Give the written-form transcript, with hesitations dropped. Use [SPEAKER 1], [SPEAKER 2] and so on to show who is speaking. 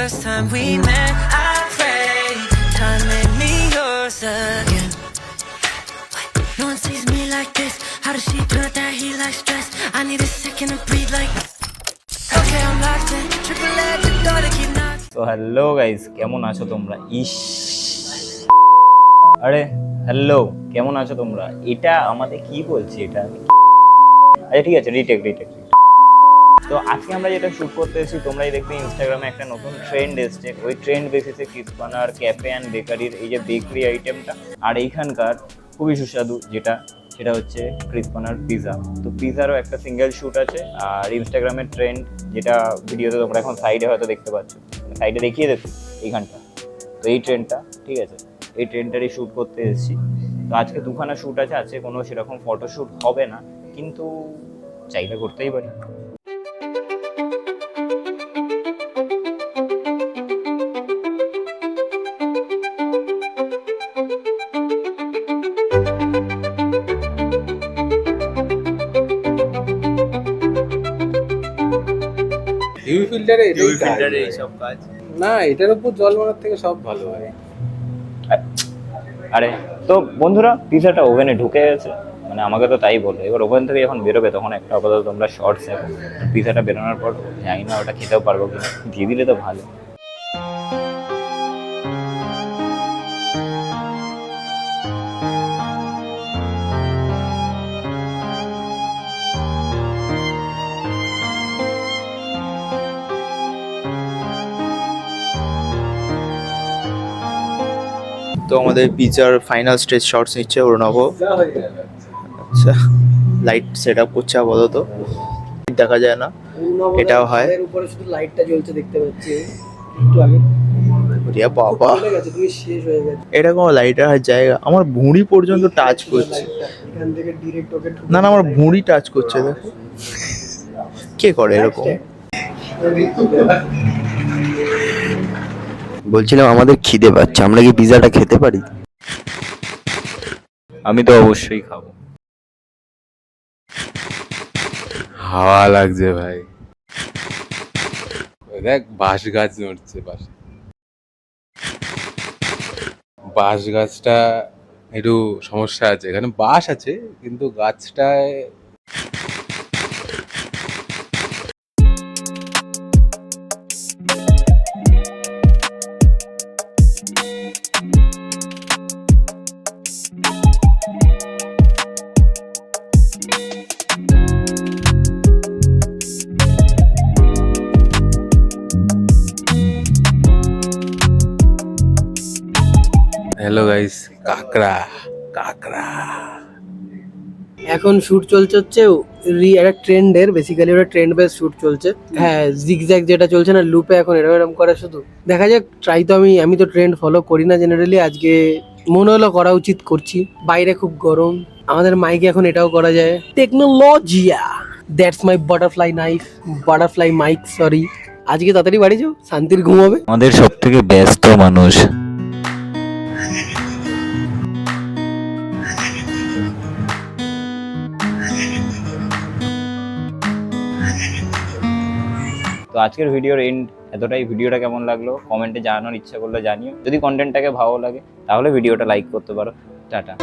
[SPEAKER 1] first time we met, I prayed time made me yours again. No one sees me like this. How does she put that heat like stress? I need a second to breathe like. Okay, I'm locked in. Triple edge, the door to keep knocking.
[SPEAKER 2] তো hello guys, কেমন আছো তোমরা? আরে hello, কেমন আছো তোমরা? এটা আমাদের কি বলছি এটা? আচ্ছা ঠিক আছে, রিটেক। তো আজকে আমরা যেটা শুট করতে এসেছি, তোমরাই দেখবে ইনস্টাগ্রামে একটা নতুন ট্রেন্ড এসছে। ওই ট্রেন্ড বেসিসে ক্রিসপানার ক্যাফে অ্যান্ড বেকারির এই যে বেকারি আইটেমটা, আর এইখানকার খুবই সুস্বাদু সেটা হচ্ছে ক্রিসপানার পিৎজা। তো পিৎজারও একটা সিঙ্গেল শ্যুট আছে। আর ইনস্টাগ্রামের ট্রেন্ড যেটা ভিডিওতে তোমরা এখন সাইডে হয়তো দেখতে পাচ্ছ, সাইডে দেখিয়ে দেখো এইখানটা। তো এই ট্রেন্ডটা ঠিক আছে, এই ট্রেন্ডটারই শ্যুট করতে এসেছি। তো আজকে দুখানা শ্যুট আছে, আজকে কোনো সেরকম ফটোশ্যুট হবে না, কিন্তু চাইলে করতেই পারি।
[SPEAKER 3] ইউভি ফিল্টারে এইসব কাজ না, এটার উপর জল মারার থেকে সব ভালো হয়।
[SPEAKER 2] আরে তো বন্ধুরা, পিৎজাটা ওভেনে ঢুকে গেছে, মানে আমাকে তো তাই বললো। এবার ওভেন থেকে যখন বেরোবে তখন একটা আপাতত তোমরা শর্টস দেখো। পিৎজাটা বেরোনোর পর জানি না ওটা খেতেও পারবো কিনা, দিয়ে দিলে তো ভালো।
[SPEAKER 4] তো আমাদের পিৎজার ফাইনাল স্টেজ শর্টস নিচ্ছে অরুণাভ। আচ্ছা, লাইট সেট আপ করছে আপাতত, দেখা যায় না। এটাও হয়,
[SPEAKER 5] এর উপরে শুধু লাইটটা জ্বলছে দেখতে পাচ্ছি একটু আগে।
[SPEAKER 4] ওরে বাবা,
[SPEAKER 5] চলে গেছে, তুমি শেষ হয়ে গেছে।
[SPEAKER 4] এটা কোনো লাইটার জায়গা? আমার ভুঁড়ি পর্যন্ত টাচ করছে।
[SPEAKER 5] এখান থেকে ডাইরেক্ট ওকে
[SPEAKER 4] না না, আমার ভুঁড়ি টাচ করছে। দেখো কে করে এরকম।
[SPEAKER 6] বলছিলাম আমাদের খিদে পাচ্ছে, আমরা কি পিৎজাটা খেতে পারি?
[SPEAKER 2] আমি তো অবশ্যই খাবো।
[SPEAKER 3] হাওয়া লাগছে ভাই, দেখ বাঁশ গাছ নড়ছে পাশে। বাঁশ গাছটা একটু সমস্যা আছে, এখানে বাঁশ আছে কিন্তু গাছটায় হ্যালো গাইস, কাকড়া
[SPEAKER 5] এখন শুট চলছে হচ্ছে একটা ট্রেন্ডের, বেসিক্যালি ওটা ট্রেন্ড বেস শুট চলছে। হ্যাঁ, জিগজ্যাগ যেটা চলছে না লুপে, এখন এরকম করে শুধু দেখা যাক। ট্রাই তো আমি তো ট্রেন্ড ফলো করি না জেনারেলি, আজকে মনে হলো করা উচিত, করছি। বাইরে খুব গরম, আমাদের মাইকে এখন এটাও করা যায়। টেকনোলজিয়া, that's my butterfly mic, sorry. আজকে তাড়াতাড়ি বাড়ি যাও, শান্তির ঘুমাবে।
[SPEAKER 2] আমাদের সব থেকে ব্যস্ত মানুষ। তো আজকের ভিডিওর এন্ড এতটাই। ভিডিওটা কেমন লাগলো কমেন্টে জানানোর ইচ্ছা করলে জানিও। যদি কন্টেন্টটাকে ভালো লাগে তাহলে ভিডিওটা লাইক করতে পারো। টাটা।